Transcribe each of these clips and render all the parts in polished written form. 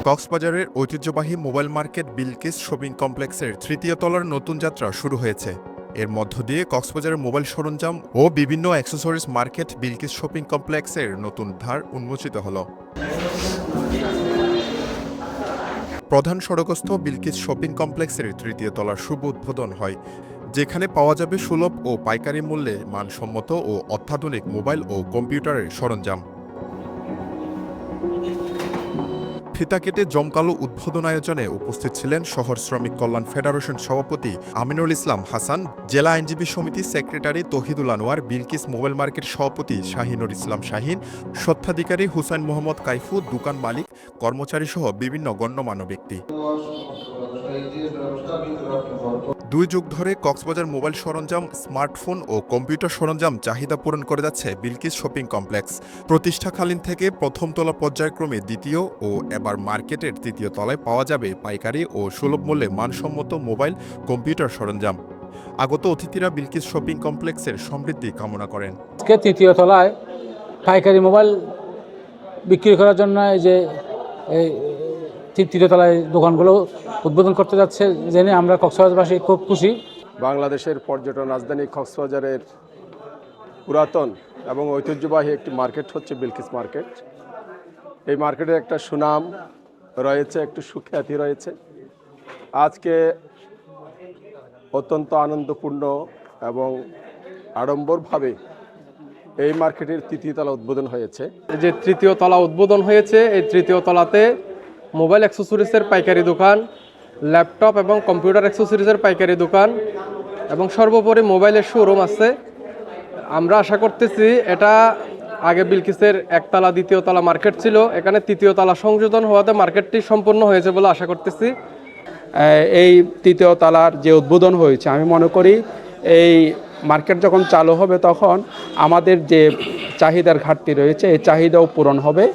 কক্সবাজারের ঐতিহ্যবাহী mobile market Bilkis shopping কমপ্লেক্সের তৃতীয় তলার নতুন যাত্রা শুরু হয়েছে। এর মধ্য দিয়ে কক্সবাজারের মোবাইল সরঞ্জাম ও বিভিন্ন অ্যাক্সেসরিজ মার্কেট বিলকিস শপিং কমপ্লেক্সের নতুন ধার উন্মোচিত হল। প্রধান সড়কস্থ বিলকিস শপিং কমপ্লেক্সের তৃতীয় তলার শুভ উদ্বোধন হয়, যেখানে পাওয়া যাবে সুলভ ও পাইকারি মূল্যে মানসম্মত ও অত্যাধুনিক মোবাইল ও কম্পিউটারের সরঞ্জাম। ফিতা কেটে জমকালো উদ্বোধন আয়োজনে উপস্থিত ছিলেন শহর শ্রমিক কল্যাণ ফেডারেশন সভাপতি আমিনুল ইসলাম হাসান, জেলা আইনজীবী সমিতি secretary Tohidul Anwar, Bilkis mobile market সভাপতি শাহিনুর ইসলাম শাহিন, স্বত্বাধিকারী হুসাইন মোহাম্মদ কাইফু, দোকান মালিক, কর্মচারী সহ বিভিন্ন গণ্যমান্য ব্যক্তি। 2 যুগ ধরে কক্সবাজার মোবাইল সরঞ্জাম, স্মার্টফোন ও কম্পিউটার সরঞ্জাম চাহিদা পূরণ করে যাচ্ছে বিলকিস শপিং কমপ্লেক্স। প্রতিষ্ঠাকালীন থেকে প্রথম তলা পর্যায়ক্রমে দ্বিতীয় ও এবার মার্কেটের তৃতীয় তলায় পাওয়া যাবে পাইকারি ও সুলভ মূল্যে মানসম্মত মোবাইল, কম্পিউটার সরঞ্জাম। আগত অতিথিরা বিলকিস শপিং কমপ্লেক্সের সমৃদ্ধি কামনা করেন। তৃতীয় তলায় পাইকারি মোবাইল বিক্রি করার জন্য এই তৃতীয় তলায় দোকানগুলো উদ্বোধন করতে যাচ্ছে, জেনে আমরা কক্সবাজারবাসী খুব খুশি। বাংলাদেশের পর্যটন রাজধানী কক্সবাজারের পুরাতন এবং ঐতিহ্যবাহী একটি মার্কেট হচ্ছে বিলকিস মার্কেট। এই মার্কেটের একটা সুনাম রয়েছে, একটু সুখ্যাতি রয়েছে। আজকে অত্যন্ত আনন্দপূর্ণ এবং আড়ম্বরভাবে এই মার্কেটের তৃতীয় তলা উদ্বোধন হয়েছে। যে তৃতীয় তলা উদ্বোধন হয়েছে, এই তৃতীয় তলাতে মোবাইল অ্যাক্সেসরিজের পাইকারি দোকান, ল্যাপটপ এবং কম্পিউটার অ্যাক্সেসরিজের পাইকারি দোকান এবং সর্বোপরি মোবাইলের শোরুম আছে। আমরা আশা করতেছি এটা আগে বিলকিসের একতলা দ্বিতীয় তলা মার্কেট ছিল, এখানে তৃতীয় তলা সংযোজন হওয়াতে মার্কেটটি সম্পূর্ণ হয়েছে বলে আশা করতেছি। এই তৃতীয় তলার যে উদ্বোধন হয়েছে, আমি মনে করি এই মার্কেট যখন চালু হবে তখন আমাদের যে চাহিদার ঘাটতি রয়েছে এই চাহিদাও পূরণ হবে।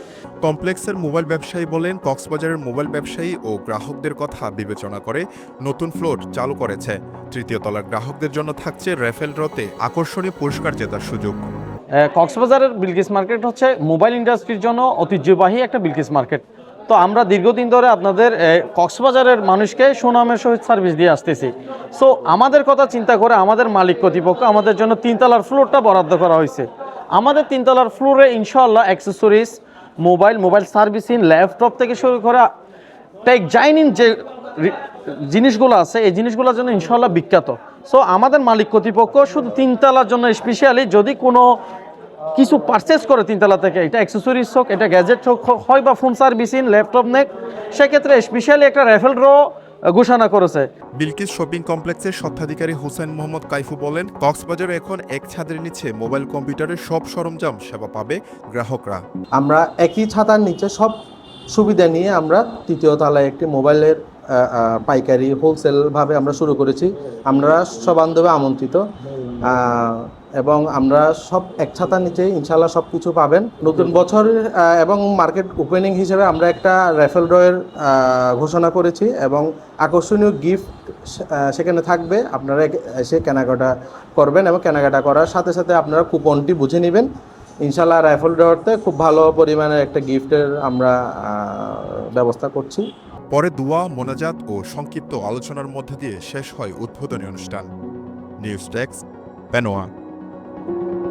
কমপ্লেক্সের মোবাইল ব্যবসায়ী বলেন, কক্সবাজারের মোবাইল ব্যবসায়ী ও গ্রাহকদের কথা বিবেচনা করে নতুন ফ্লোর চালু করেছে। তৃতীয় তলার গ্রাহকদের জন্য থাকছে রেফেল ড্রতে আকর্ষণীয় পুরস্কার জেতার সুযোগ। কক্সবাজারের বিলকিস মার্কেট হচ্ছে মোবাইল ইন্ডাস্ট্রির জন্য ঐতিহ্যবাহী একটা বিলকিস মার্কেট। তো আমরা দীর্ঘদিন ধরে আপনাদের কক্সবাজারের মানুষকে সুনামের সহিত সার্ভিস দিয়ে আসতেছি। সো আমাদের কথা চিন্তা করে আমাদের মালিক কর্তৃপক্ষ আমাদের জন্য 3 তলার ফ্লোরটা বরাদ্দ করা হয়েছে। আমাদের 3 তলার ফ্লোরে ইনশাআল্লাহ অ্যাক্সেসরিজ, মোবাইল সার্ভিসিং, ল্যাপটপ থেকে শুরু করে টেক জাইনিং যে জিনিসগুলো আছে এই জিনিসগুলোর জন্য ইনশাআল্লাহ বিখ্যাত। সো আমাদের মালিক কর্তৃপক্ষ শুধু 3 তলার জন্য স্পেশালি যদি কোনো কিছু পারচেস করে 3 তলা থেকে, এটা অ্যাক্সেসরিজ হোক, এটা গ্যাজেট হয় বা ফোন সার্ভিসিং, ল্যাপটপ নেক, সেক্ষেত্রে স্পেশালি একটা রেফেল ড্র ঘোষণা করেছে। বিলকিস শপিং কমপ্লেক্সের স্বত্বাধিকারী হুসাইন মোহাম্মদ কাইফু বলেন, কক্সবাজারে এখন এক ছাদের নিচে মোবাইল কম্পিউটারের সব সরঞ্জাম সেবা পাবে গ্রাহকরা। আমরা একই ছাতার নিচে সব সুবিধা নিয়ে আমরা তৃতীয় তলায় একটি মোবাইলের পাইকারি হোলসেলভাবে আমরা শুরু করেছি। আমরা সবান্ধবে আমন্ত্রিত এবং আমরা সব এক ছাতার নিচে ইনশাল্লাহ সব কিছু পাবেন। নতুন বছর এবং মার্কেট ওপেনিং হিসেবে আমরা একটা রেফেল ড্রয়ের ঘোষণা করেছি এবং আকর্ষণীয় গিফট সেখানে থাকবে। আপনারা এসে কেনাকাটা করবেন এবং কেনাকাটা করার সাথে সাথে আপনারা কুপনটি বুঝে নেবেন। ইনশাল্লাহ রেফেল ড্রতে খুব ভালো পরিমাণে একটা গিফটের আমরা ব্যবস্থা করছি। পরে দোয়া, মোনাজাত ও সংক্ষিপ্ত আলোচনার মধ্যে দিয়ে শেষ হয় উদ্বোধনী অনুষ্ঠান। News desk, Penowa.